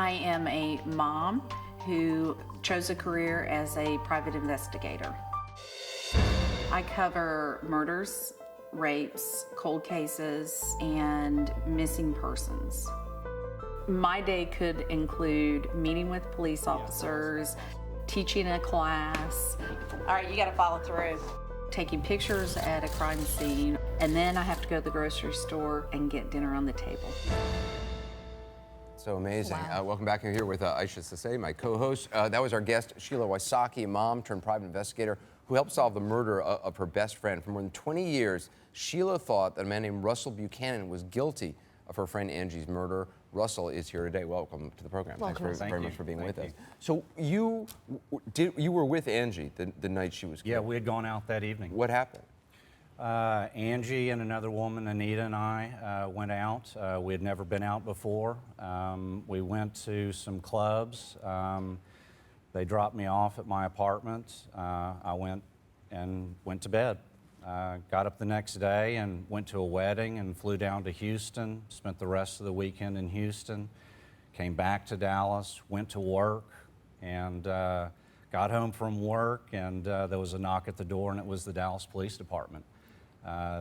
I am a mom who chose a career as a private investigator. I cover murders, rapes, cold cases, and missing persons. My day could include meeting with police officers, teaching a class. All right, you gotta follow through. Taking pictures at a crime scene, and then I have to go to the grocery store and get dinner on the table. So amazing. Wow. Welcome back. You're here with Aisha Sase, my co-host. That was our guest, Sheila Wysocki, a mom turned private investigator who helped solve the murder of her best friend. For more than 20 years, Sheila thought that a man named Russell Buchanan was guilty of her friend Angie's murder. Russell is here today. Welcome to the program. Welcome. Thanks very much for being with us. you. So you were with Angie the night she was killed. Yeah, we had gone out that evening. What happened? Angie and another woman, Anita, and I went out. We had never been out before. We went to some clubs. They dropped me off at my apartment. I went to bed. Got up the next day and went to a wedding and flew down to Houston, spent the rest of the weekend in Houston, came back to Dallas, went to work, and got home from work, and there was a knock at the door, and it was the Dallas Police Department.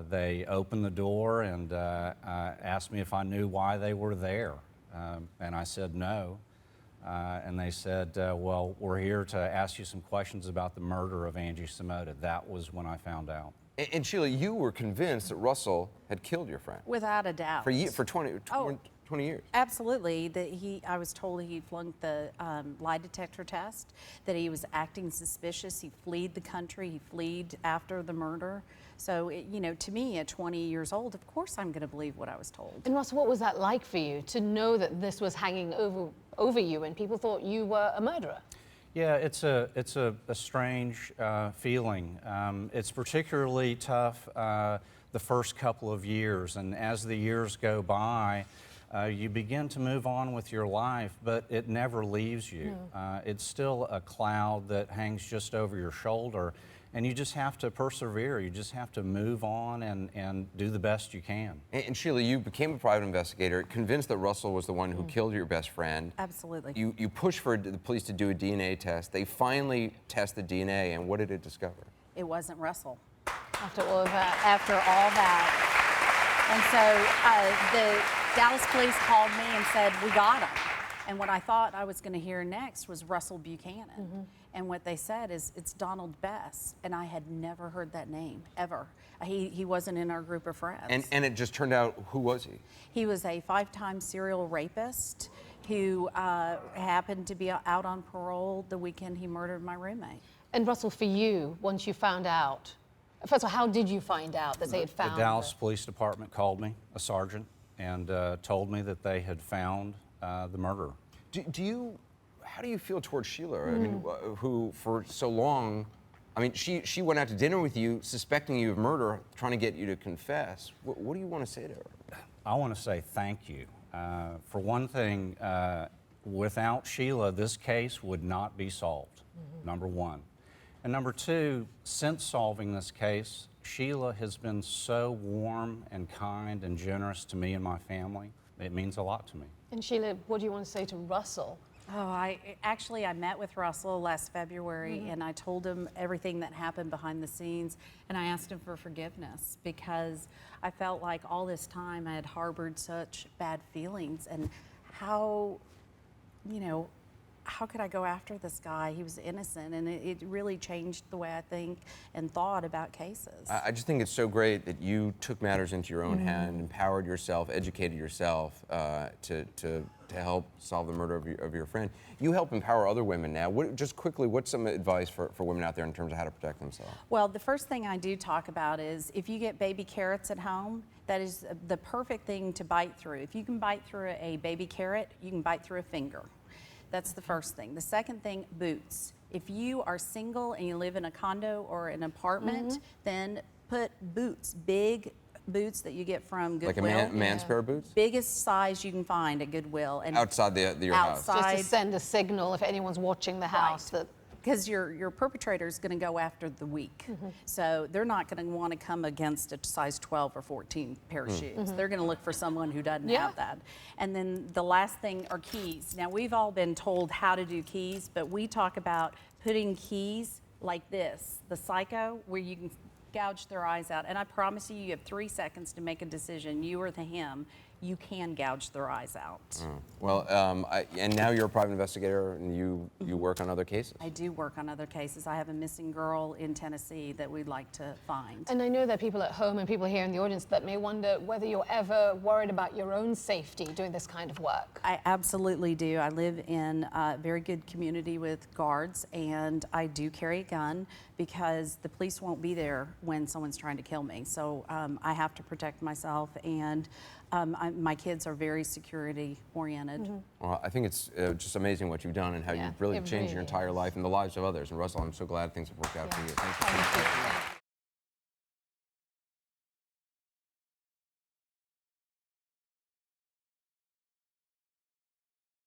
They opened the door and asked me if I knew why they were there, and I said no. And they said, well, we're here to ask you some questions about the murder of Angie Samota. That was when I found out. And Sheila, you were convinced that Russell had killed your friend Without a doubt. for 20 years. Absolutely. I was told he flunked the lie detector test, that he was acting suspicious. He fled the country. He fled after the murder. So, to me, at 20 years old, of course I'm going to believe what I was told. And Russ, what was that like for you to know that this was hanging over you and people thought you were a murderer? Yeah, it's a strange feeling. It's particularly tough the first couple of years, and as the years go by, you begin to move on with your life, but it never leaves you. No. It's still a cloud that hangs just over your shoulder, and you just have to persevere. You just have to move on and do the best you can. And Sheila, you became a private investigator, convinced that Russell was the one who killed your best friend. Absolutely. You pushed for the police to do a DNA test. They finally test the DNA, and what did it discover? It wasn't Russell. After all of that? After all that. And so the Dallas police called me and said, we got him. And what I thought I was going to hear next was Russell Buchanan. Mm-hmm. And what they said is, it's Donald Bess. And I had never heard that name, ever. He wasn't in our group of friends. And it just turned out, who was he? He was a 5-time serial rapist who happened to be out on parole the weekend he murdered my roommate. And Russell, for you, once you found out, first of all, how did you find out that they had found The Dallas Police Department called me, a sergeant, and told me that they had found the murderer. How do you feel towards Sheila? I mean, who for so long, I mean, she went out to dinner with you, suspecting you of murder, trying to get you to confess. What do you want to say to her? I want to say thank you. For one thing, without Sheila, this case would not be solved, number one. And number two, since solving this case, Sheila has been so warm and kind and generous to me and my family. It means a lot to me. And Sheila, what do you want to say to Russell? Oh, I met with Russell last February, and I told him everything that happened behind the scenes, and I asked him for forgiveness because I felt like all this time I had harbored such bad feelings, and how could I go after this guy? He was innocent, and it really changed the way I think and thought about cases. I just think it's so great that you took matters into your own hand, empowered yourself, educated yourself to help solve the murder of your friend. You help empower other women now. Just quickly, what's some advice for women out there in terms of how to protect themselves? Well, the first thing I do talk about is if you get baby carrots at home, that is the perfect thing to bite through. If you can bite through a baby carrot, you can bite through a finger. That's the first thing. The second thing, boots. If you are single and you live in a condo or an apartment, then put boots, big boots that you get from Goodwill. Like a man's pair of boots? Biggest size you can find at Goodwill. And outside your house? Just to send a signal if anyone's watching the house that because your perpetrator is going to go after the weak. So they're not going to want to come against a size 12 or 14 pair of shoes. They're going to look for someone who doesn't have that. And then the last thing are keys. Now, we've all been told how to do keys, but we talk about putting keys like this, the psycho, where you can gouge their eyes out. And I promise you, you have 3 seconds to make a decision, you or the him. You can gouge their eyes out. Well, and now you're a private investigator, and you work on other cases. I do work on other cases. I have a missing girl in Tennessee that we'd like to find. And I know there are people at home and people here in the audience that may wonder whether you're ever worried about your own safety doing this kind of work. I absolutely do. I live in a very good community with guards, and I do carry a gun because the police won't be there when someone's trying to kill me. So I have to protect myself, and my kids are very security oriented. Well, I think it's just amazing what you've done and how Yeah, you've really it changed your really entire is. life and the lives of others. And Russell, I'm so glad things have worked out for you. Thanks for Thank you.